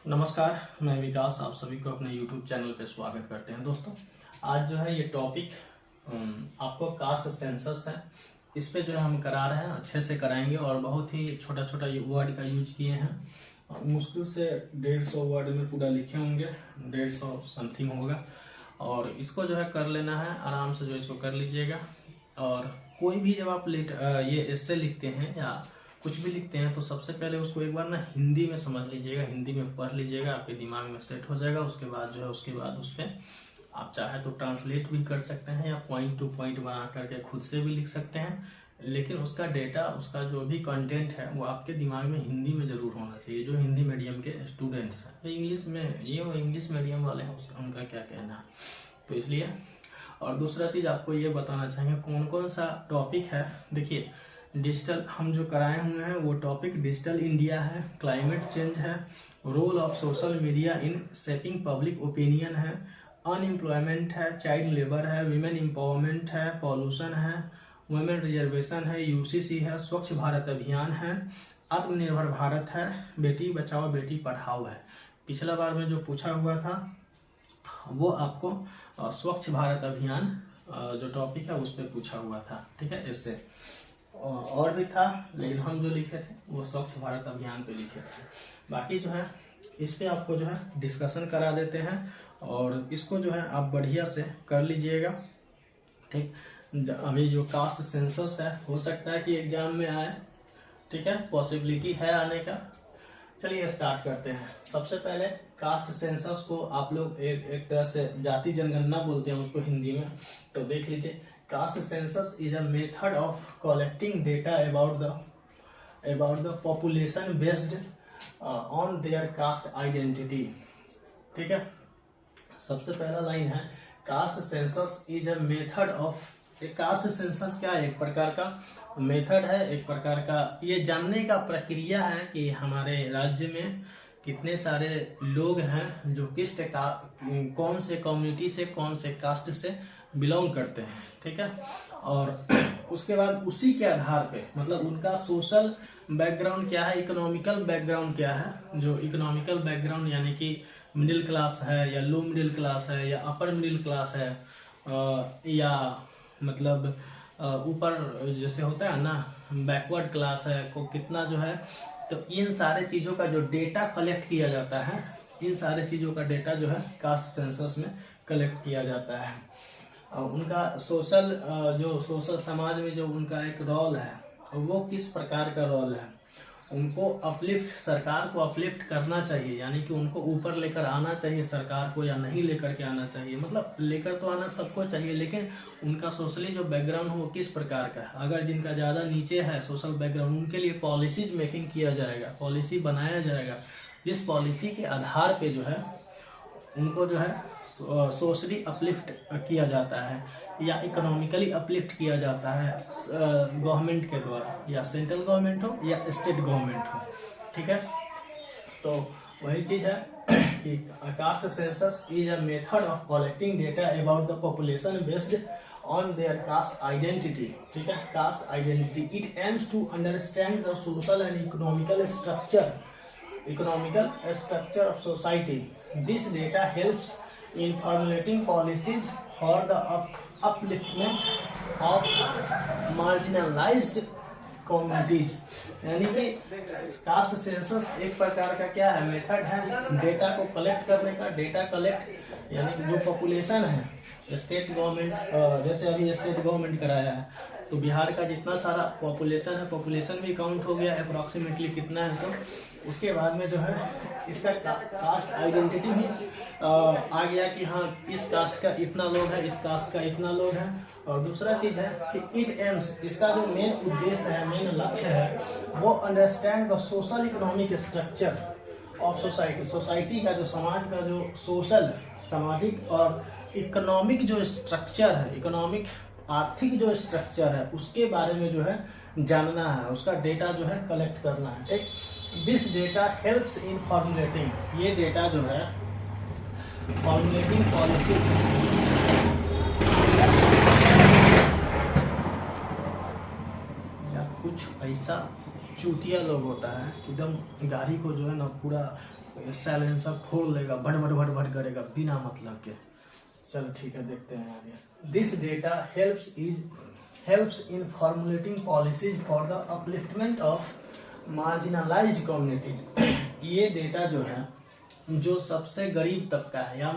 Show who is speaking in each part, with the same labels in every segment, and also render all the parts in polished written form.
Speaker 1: नमस्कार, मैं विकास आप सभी को अपने YouTube चैनल पे स्वागत करते हैं। दोस्तों, आज जो है ये टॉपिक आपको कास्ट सेंसस है, इस पे जो है हम करा रहे हैं, अच्छे से कराएंगे और बहुत ही छोटा छोटा वर्ड का यूज किए हैं। मुश्किल से 150 वर्ड में पूरा लिखे होंगे, 150 समथिंग होगा और इसको जो है कर लेना है, आराम से जो इसको कर लीजिएगा। और कोई भी जब आप ये एस्से लिखते हैं या कुछ भी लिखते हैं तो सबसे पहले उसको एक बार ना हिंदी में समझ लीजिएगा, हिंदी में पढ़ लीजिएगा, आपके दिमाग में सेट हो जाएगा। उसके बाद जो है उसके बाद उस पर आप चाहे तो ट्रांसलेट भी कर सकते हैं या पॉइंट टू पॉइंट बना करके खुद से भी लिख सकते हैं, लेकिन उसका डेटा, उसका जो भी कंटेंट है वो आपके दिमाग में हिंदी में जरूर होना चाहिए। जो हिंदी मीडियम के स्टूडेंट्स हैं, इंग्लिश में ये वो इंग्लिश मीडियम वाले हैं, उनका क्या कहना है, तो इसलिए। और दूसरा चीज़ आपको ये बताना चाहेंगे कौन कौन सा टॉपिक है। देखिए, डिजिटल हम जो कराए हुए हैं वो टॉपिक डिजिटल इंडिया है, क्लाइमेट चेंज है, role of social media in shaping public opinion है, अनएम्प्लॉयमेंट है, चाइल्ड लेबर है, वीमेन एम्पावरमेंट है, पॉल्यूशन है, वुमेन रिजर्वेशन है, यूसीसी है, स्वच्छ भारत अभियान है, आत्मनिर्भर भारत है, बेटी बचाओ बेटी पढ़ाओ है। पिछला बार में जो पूछा हुआ था वो आपको स्वच्छ भारत अभियान जो टॉपिक है उस पर पूछा हुआ था, ठीक है। इससे और भी था, लेकिन हम जो लिखे थे वो स्वच्छ भारत अभियान पे लिखे थे। बाकी जो है इस पे आपको जो है डिस्कशन करा देते हैं और इसको जो है आप बढ़िया से कर लीजिएगा, ठीक। अभी जो कास्ट सेंसस है हो सकता है कि एग्जाम में आए, ठीक है, पॉसिबिलिटी है आने का। चलिए स्टार्ट करते हैं। सबसे पहले कास्ट सेंसस को आप लोग एक तरह से जाति जनगणना बोलते हैं उसको हिंदी में, तो देख लीजिए। Caste census is a method of collecting data about the population based on their caste identity, ठीक है। सबसे पहला लाइन है cast census is a method of. Caste census क्या है? एक प्रकार का मेथड है, एक प्रकार का ये जानने का प्रक्रिया है कि हमारे राज्य में कितने सारे लोग हैं जो कौन से कम्युनिटी से, कौन से कास्ट से बिलोंग करते हैं, ठीक है। और उसके बाद उसी के आधार पे मतलब उनका सोशल बैकग्राउंड क्या है, इकोनॉमिकल बैकग्राउंड क्या है। जो इकोनॉमिकल बैकग्राउंड यानी कि मिडिल क्लास है या लो मिडिल क्लास है या अपर मिडिल क्लास है या मतलब ऊपर जैसे होता है ना बैकवर्ड क्लास है को कितना जो है, तो इन सारे चीज़ों का जो डेटा कलेक्ट किया जाता है, इन सारे चीज़ों का डेटा जो है कास्ट सेंसस में कलेक्ट किया जाता है। उनका सोशल समाज में जो उनका एक रोल है वो किस प्रकार का रोल है। उनको अपलिफ्ट, सरकार को अपलिफ्ट करना चाहिए, यानी कि उनको ऊपर लेकर आना चाहिए सरकार को, या नहीं लेकर के आना चाहिए। मतलब लेकर तो आना सबको चाहिए, लेकिन उनका सोशली जो बैकग्राउंड हो वो किस प्रकार का है। अगर जिनका ज़्यादा नीचे है सोशल बैकग्राउंड, उनके लिए पॉलिसीज मेकिंग किया जाएगा, पॉलिसी बनाया जाएगा, जिस पॉलिसी के आधार पे जो है उनको जो है सोशली अपलिफ्ट किया जाता है या इकोनॉमिकली अपलिफ्ट किया जाता है गवर्नमेंट के द्वारा, या सेंट्रल गवर्नमेंट हो या स्टेट गवर्नमेंट हो, ठीक है। तो वही चीज़ है कि caste census is a method of collecting data about the population based on their caste identity, ठीक है। Caste identity it aims to understand the social and economical structure of society. This data helps in formulating policies for the upliftment of marginalized communities. यानी कि caste census एक प्रकार का क्या है, method है डेटा को कलेक्ट करने का। डेटा कलेक्ट यानी कि जो पॉपुलेशन है, स्टेट गवर्नमेंट जैसे अभी स्टेट गवर्नमेंट कराया है, तो बिहार का जितना सारा पॉपुलेशन है, पॉपुलेशन भी काउंट हो गया अप्रॉक्सीमेटली कितना है। तो उसके बाद में जो है इसका कास्ट आइडेंटिटी भी आ गया कि हाँ इस कास्ट का इतना लोग है, इस कास्ट का इतना लोग है। और दूसरा चीज़ है कि इट एम्स, इसका जो मेन उद्देश्य है, मेन लक्ष्य है, वो understand the social economic structure of society. Society का जो समाज का जो सोशल सामाजिक और इकोनॉमिक जो स्ट्रक्चर है, इकोनॉमिक आर्थिक जो स्ट्रक्चर है उसके बारे में जो है जानना है, उसका डेटा जो है कलेक्ट करना है, ठीक। This data helps in formulating, ये डेटा जो है फॉर्मुलेटिंग पॉलिसी। या कुछ ऐसा चूतिया लोग होता है एकदम गाड़ी को जो है ना पूरा तो ये साइलेंसर खोल लेगा, भट भट भट भट करेगा बिना मतलब के। चलो ठीक है, देखते हैं आगे। This data helps in formulating policies for the upliftment of marginalised communities. ये डेटा जो है, जो सबसे गरीब तबका है या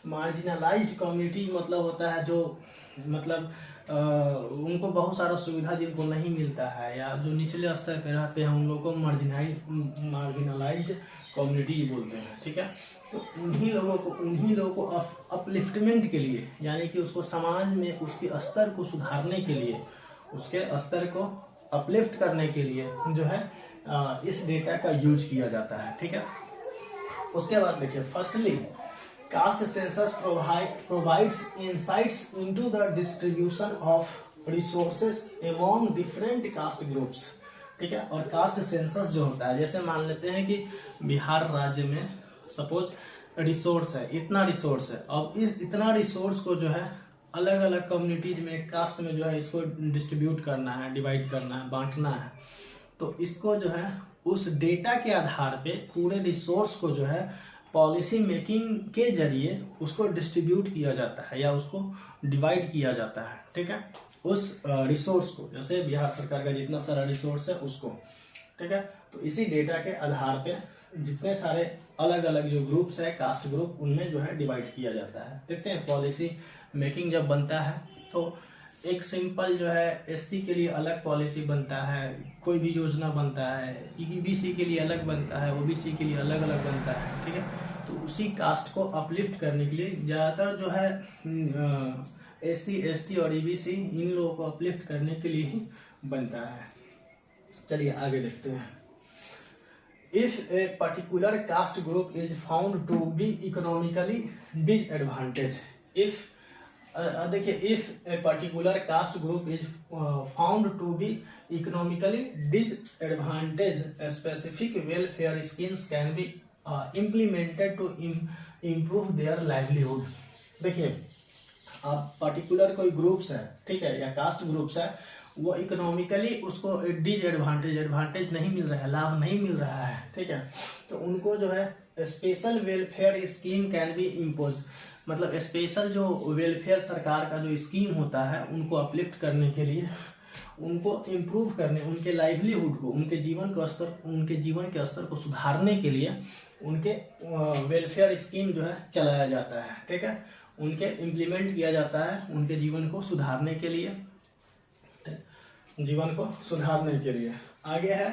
Speaker 1: मार्जिनलाइज्ड कम्युनिटी मतलब होता है जो मतलब उनको बहुत सारा सुविधा जिनको नहीं मिलता है या जो निचले स्तर पे रहते हैं उन लोगों को मार्जिनलाइज्ड कम्युनिटी बोलते हैं, ठीक है। तो उन्हीं लोगों को अपलिफ्टमेंट के लिए, यानी कि उसको समाज में उसके स्तर को सुधारने के लिए, उसके स्तर को अपलिफ्ट करने के लिए जो है इस डेटा का यूज किया जाता है, ठीक है। उसके बाद देखिए, firstly caste census provides insights into the distribution of resources among different caste groups, ठीक है। और कास्ट सेंसस जो होता है, जैसे मान लेते हैं कि बिहार राज्य में सपोज रिसोर्स है, इतना रिसोर्स है, अब इस इतना रिसोर्स को जो है अलग अलग कम्युनिटीज में, कास्ट में जो है इसको डिस्ट्रीब्यूट करना है, डिवाइड करना है, बांटना है। तो इसको जो है उस डेटा के आधार पे पूरे रिसोर्स को जो है पॉलिसी मेकिंग के जरिए उसको डिस्ट्रीब्यूट किया जाता है या उसको डिवाइड किया जाता है, ठीक है। उस रिसोर्स को, जैसे बिहार सरकार का जितना सारा रिसोर्स है उसको, ठीक है। तो इसी डेटा के आधार पे जितने सारे अलग अलग जो ग्रुप्स है, कास्ट ग्रुप, उनमें जो है डिवाइड किया जाता है। देखते हैं पॉलिसी मेकिंग जब बनता है तो एक सिंपल जो है एससी के लिए अलग पॉलिसी बनता है, कोई भी योजना बनता है, ईबीसी के लिए अलग बनता है, ओबीसी के लिए अलग अलग बनता है, ठीक है। तो उसी कास्ट को अपलिफ्ट करने के लिए ज़्यादातर जो है एससी, एसटी और ईबीसी, इन लोगों को अपलिफ्ट करने के लिए ही बनता है। चलिए आगे देखते हैं। If a particular caste group is found to be economically disadvantage, if देखिए, if a particular caste group is found to be economically disadvantage, specific welfare schemes can be implemented to improve their livelihood. देखिए, आप particular कोई groups है, ठीक है, या caste groups है, वो इकोनॉमिकली उसको एडवांटेज नहीं मिल रहा है, लाभ नहीं मिल रहा है, ठीक है। तो उनको जो है special welfare scheme can be impose, मतलब स्पेशल जो वेलफेयर सरकार का जो स्कीम होता है उनको अपलिफ्ट करने के लिए, उनको इम्प्रूव करने, उनके लाइवलीहुड को, उनके जीवन के स्तर को सुधारने के लिए उनके वेलफेयर स्कीम जो है चलाया जाता है, ठीक है। उनके इम्प्लीमेंट किया जाता है उनके जीवन को सुधारने के लिए, आगे है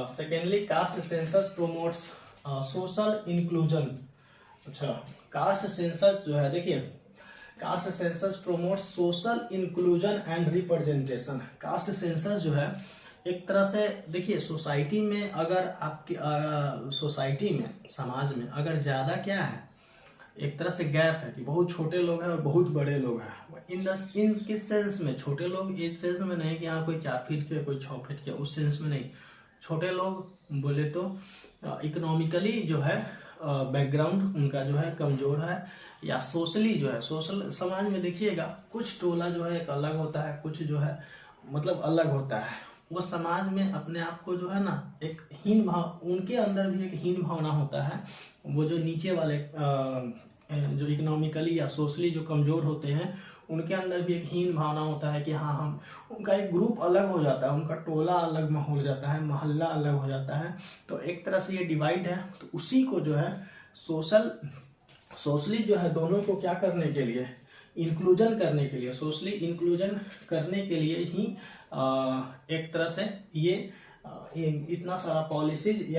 Speaker 1: secondly caste census promotes social inclusion. अच्छा, कास्ट सेंसस जो है, देखिए, caste census promotes social inclusion and representation. Caste census जो है एक तरह से, देखिए, सोसाइटी में अगर आपकी सोसाइटी में, समाज में अगर ज़्यादा क्या है, एक तरह से गैप है कि बहुत छोटे लोग हैं और बहुत बड़े लोग हैं। इन किस सेंस में? छोटे लोग इस सेंस में नहीं कि हाँ कोई 4 फीट के, कोई 6 फीट के, उस सेंस में नहीं। छोटे लोग बोले तो इकोनॉमिकली जो है बैकग्राउंड उनका जो है कमजोर है, या सोशली जो है, सोशल समाज में देखिएगा कुछ टोला जो है एक अलग होता है, कुछ जो है मतलब अलग होता है। वो समाज में अपने आप को जो है ना एक हीन भाव, उनके अंदर भी एक हीन भावना होता है। वो जो नीचे वाले जो इकोनॉमिकली या सोशली जो कमजोर होते हैं उनके अंदर भी एक हीन भावना होता है कि हाँ हम, उनका एक ग्रुप अलग हो जाता है, उनका टोला अलग हो जाता है, मोहल्ला अलग हो जाता है। तो एक तरह से ये डिवाइड है। तो उसी को जो है सोशली जो है दोनों को क्या करने के लिए, इंक्लूजन करने के लिए, सोशली इंक्लूजन करने के लिए ही एक तरह से ये इतना सारा पॉलिसीज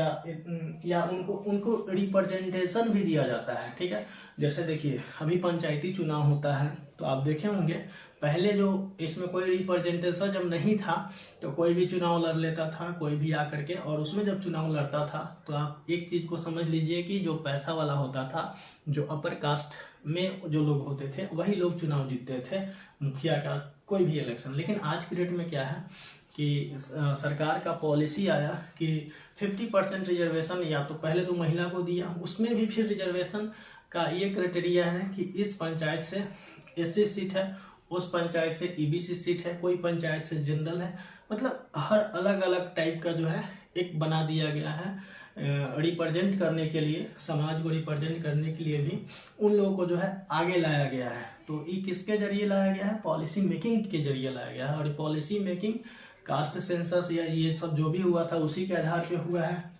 Speaker 1: या उनको रिप्रेजेंटेशन भी दिया जाता है, ठीक है। जैसे देखिए, अभी पंचायती चुनाव होता है तो आप देखे होंगे पहले जो इसमें कोई रिप्रेजेंटेशन जब नहीं था तो कोई भी चुनाव लड़ लेता था, कोई भी आकर के, और उसमें जब चुनाव लड़ता था तो आप एक चीज को समझ लीजिए कि जो पैसा वाला होता था, जो अपर कास्ट में जो लोग होते थे वही लोग चुनाव जीतते थे, मुखिया का कोई भी इलेक्शन। लेकिन आज की डेट में क्या है कि सरकार का पॉलिसी आया कि 50% रिजर्वेशन, या तो पहले तो महिला को दिया, उसमें भी फिर रिजर्वेशन का ये क्राइटेरिया है कि इस पंचायत से 80 सीट है, उस पंचायत से ईबीसी सीट है, कोई पंचायत से जनरल है। मतलब हर अलग अलग टाइप का जो है एक बना दिया गया है रिप्रेजेंट करने के लिए, समाज को रिप्रेजेंट करने के लिए भी उन लोगों को जो है आगे लाया गया है। तो ये किसके जरिए लाया गया है? पॉलिसी मेकिंग के जरिए लाया गया है। और पॉलिसी मेकिंग कास्ट सेंसस या ये सब जो भी हुआ था उसी के आधार पे हुआ है।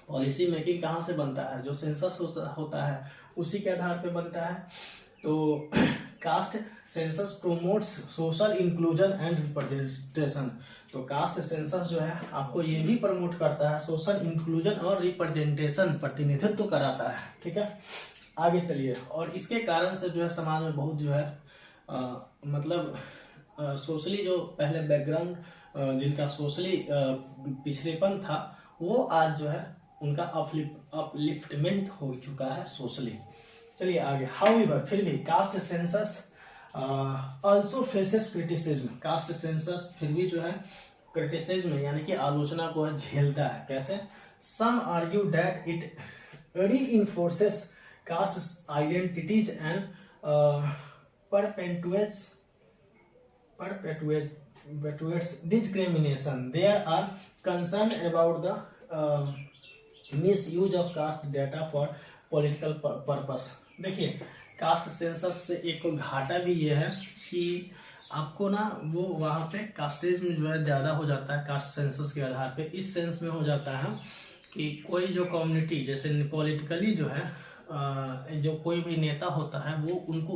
Speaker 1: पॉलिसी मेकिंग कहाँ से बनता है? जो सेंसस होता है उसी के आधार पे बनता है। तो caste census promotes social inclusion and representation. तो कास्ट सेंसस जो है आपको ये भी प्रमोट करता है, सोशल इंक्लूजन और रिप्रेजेंटेशन, प्रतिनिधित्व कराता है। ठीक है, आगे चलिए। और इसके कारण से जो है समाज में बहुत जो है मतलब सोशली जो पहले बैकग्राउंड जिनका सोशली पिछड़ेपन था वो आज जो है उनका अपलिफ्टमेंट हो चुका है सोशली। चलिए आगे। हाउएवर, फिर भी caste census also faces criticism. Caste census फिर भी जो है क्रिटिसिज्म यानी कि आलोचना को झेलता है। कैसे? Some argue that it reinforces caste identities and perpetuates discrimination. There are concern about the misuse of caste data for political purpose. देखिए, कास्ट सेंसस से एक घाटा भी ये है कि आपको ना वो वहाँ पे कास्टिज्म जो है ज़्यादा हो जाता है कास्ट सेंसस के आधार पे। इस सेंस में हो जाता है कि कोई जो कम्युनिटी जैसे पॉलिटिकली जो है जो कोई भी नेता होता है वो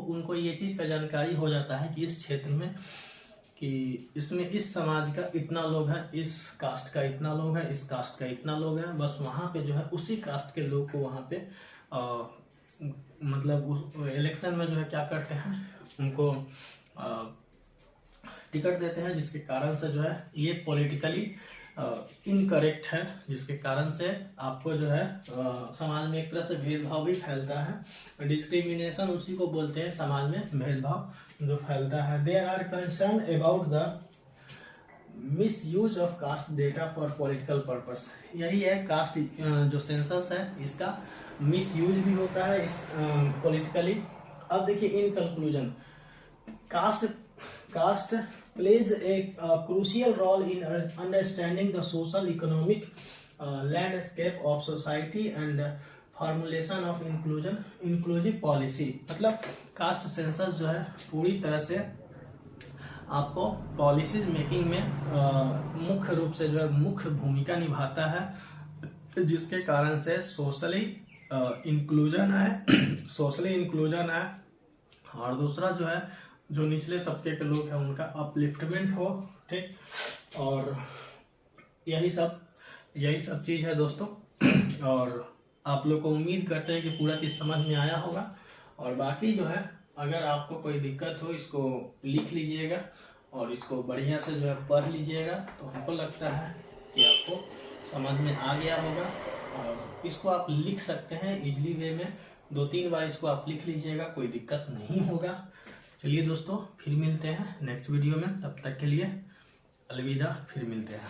Speaker 1: उनको ये चीज़ का जानकारी हो जाता है कि इस क्षेत्र में कि इसमें इस समाज का इतना लोग है, इस कास्ट का इतना लोग है, इस कास्ट का इतना लोग है। बस वहाँ पे जो है उसी कास्ट के लोग को वहाँ पे मतलब उस इलेक्शन में जो है क्या करते हैं, उनको टिकट देते हैं, जिसके कारण से जो है ये पॉलिटिकली इनकरेक्ट है, जिसके कारण से आपको जो है समाज में एक तरह से भेदभाव भी फैलता है। डिस्क्रिमिनेशन उसी को बोलते हैं, समाज में भेदभाव जो फैलता है। There are concern about the misuse of caste data for political purpose. यही है कास्ट जो सेंसस है इसका मिसयूज भी होता है इस पॉलिटिकली। अब देखिए in conclusion, caste plays a crucial role in understanding the social economic landscape of society and formulation of inclusive policy। मतलब कास्ट सेंसस जो है पूरी तरह से आपको पॉलिसीज मेकिंग में मुख्य रूप से जो है मुख्य भूमिका निभाता है, जिसके कारण से सोशली इंक्लूजन है और दूसरा जो है जो निचले तबके के लोग हैं उनका अपलिफ्टमेंट हो। ठीक, और यही सब चीज़ है दोस्तों। और आप लोग को उम्मीद करते हैं कि पूरा चीज़ समझ में आया होगा। और बाकी जो है अगर आपको कोई दिक्कत हो इसको लिख लीजिएगा और इसको बढ़िया से जो है पढ़ लीजिएगा, तो हमको लगता है कि आपको समझ में आ गया होगा। और इसको आप लिख सकते हैं इजली वे में, 2-3 बार इसको आप लिख लीजिएगा, कोई दिक्कत नहीं होगा। चलिए दोस्तों, फिर मिलते हैं नेक्स्ट वीडियो में, तब तक के लिए अलविदा, फिर मिलते हैं।